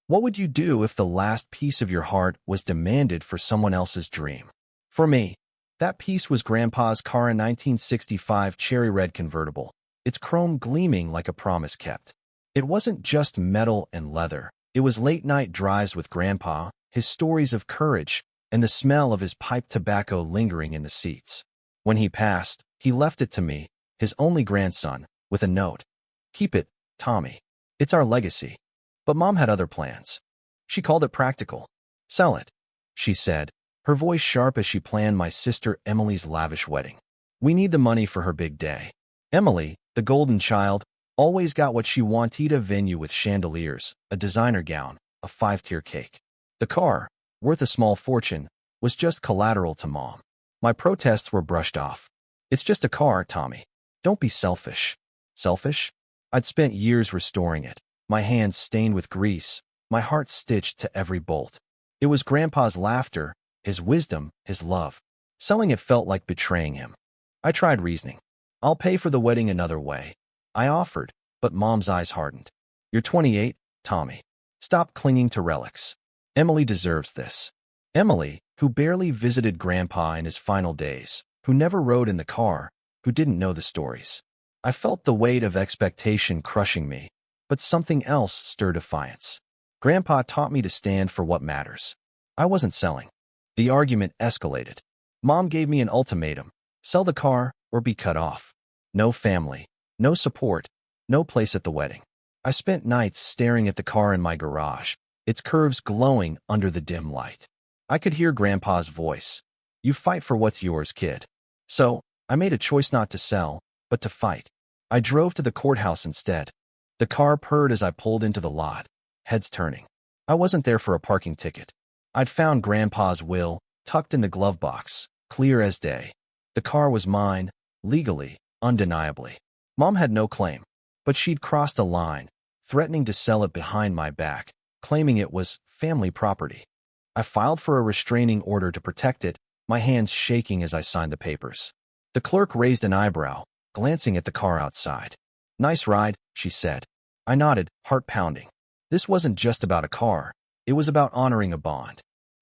What would you do if the last piece of your heart was demanded for someone else's dream? For me, that piece was Grandpa's car, in 1965 cherry red convertible, its chrome gleaming like a promise kept. It wasn't just metal and leather. It was late-night drives with Grandpa, his stories of courage, and the smell of his pipe tobacco lingering in the seats. When he passed, he left it to me, his only grandson, with a note. "Keep it, Tommy. It's our legacy." But Mom had other plans. She called it practical. "Sell it," she said, her voice sharp as she planned my sister Emily's lavish wedding. "We need the money for her big day." Emily, the golden child, always got what she wanted: a venue with chandeliers, a designer gown, a 5-tier cake. The car, worth a small fortune, was just collateral to Mom. My protests were brushed off. "It's just a car, Tommy. Don't be selfish." Selfish? I'd spent years restoring it, my hands stained with grease, my heart stitched to every bolt. It was Grandpa's laughter, his wisdom, his love. Selling it felt like betraying him. I tried reasoning. "I'll pay for the wedding another way," I offered, but Mom's eyes hardened. "You're 28, Tommy. Stop clinging to relics. Emily deserves this." Emily, who barely visited Grandpa in his final days, who never rode in the car, who didn't know the stories. I felt the weight of expectation crushing me, but something else stirred defiance. Grandpa taught me to stand for what matters. I wasn't selling. The argument escalated. Mom gave me an ultimatum: sell the car or be cut off. No family, no support, no place at the wedding. I spent nights staring at the car in my garage, its curves glowing under the dim light. I could hear Grandpa's voice. "You fight for what's yours, kid." So, I made a choice not to sell, but to fight. I drove to the courthouse instead. The car purred as I pulled into the lot, heads turning. I wasn't there for a parking ticket. I'd found Grandpa's will, tucked in the glove box, clear as day. The car was mine, legally, undeniably. Mom had no claim, but she'd crossed a line, threatening to sell it behind my back, claiming it was family property. I filed for a restraining order to protect it, my hands shaking as I signed the papers. The clerk raised an eyebrow, glancing at the car outside. "Nice ride," she said. I nodded, heart pounding. This wasn't just about a car. It was about honoring a bond.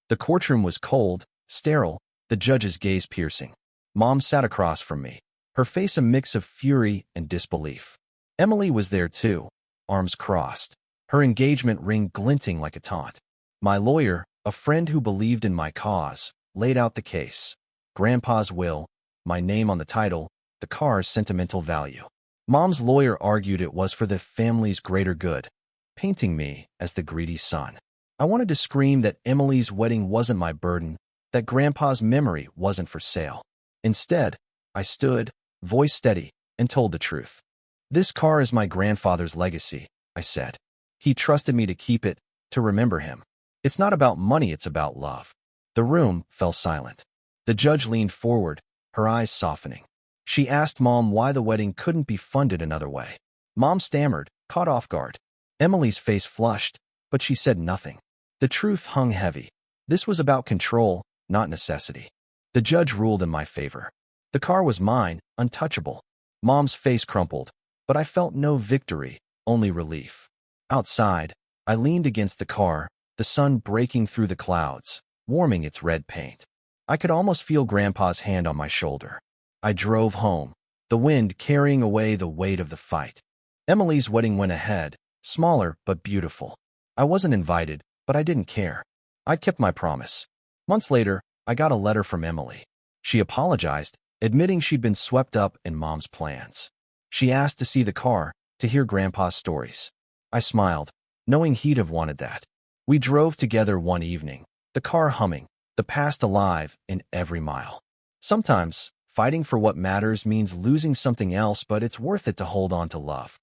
The courtroom was cold, sterile, the judge's gaze piercing. Mom sat across from me, her face a mix of fury and disbelief. Emily was there too, arms crossed, her engagement ring glinting like a taunt. My lawyer, a friend who believed in my cause, laid out the case. Grandpa's will, my name on the title, the car's sentimental value. Mom's lawyer argued it was for the family's greater good, painting me as the greedy son. I wanted to scream that Emily's wedding wasn't my burden, that Grandpa's memory wasn't for sale. Instead, I stood, voice steady, and told the truth. "This car is my grandfather's legacy," I said. "He trusted me to keep it, to remember him. It's not about money, it's about love." The room fell silent. The judge leaned forward, her eyes softening. She asked Mom why the wedding couldn't be funded another way. Mom stammered, caught off guard. Emily's face flushed, but she said nothing. The truth hung heavy. This was about control, not necessity. The judge ruled in my favor. The car was mine, untouchable. Mom's face crumpled, but I felt no victory, only relief. Outside, I leaned against the car, the sun breaking through the clouds, warming its red paint. I could almost feel Grandpa's hand on my shoulder. I drove home, the wind carrying away the weight of the fight. Emily's wedding went ahead, smaller but beautiful. I wasn't invited, but I didn't care. I'd kept my promise. Months later, I got a letter from Emily. She apologized, admitting she'd been swept up in Mom's plans. She asked to see the car, to hear Grandpa's stories. I smiled, knowing he'd have wanted that. We drove together one evening, the car humming, the past alive in every mile. Sometimes, fighting for what matters means losing something else, but it's worth it to hold on to love.